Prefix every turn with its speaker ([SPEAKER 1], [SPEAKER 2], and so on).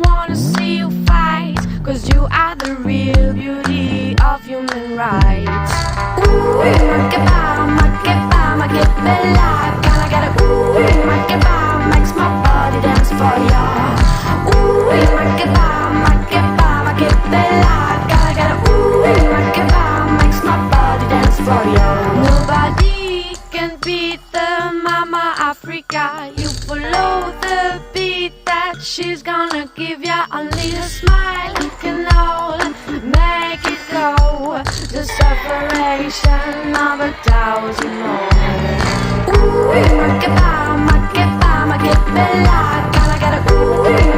[SPEAKER 1] wanna see you fight, 'cause you are the real beauty of human rights. Ooh, ma che bella, gotta get it. Ooh, makes my body dance for ya. Ooh, ma che bella, gotta get it. Ooh, makes my body dance for ya. Nobody can beat the Mama Africa. You follow the beat that she's gonna give ya. Only a smile can hold, make it go. The separation of 1,000 more. Ooh, ma che bella, gotta get it. Ooh,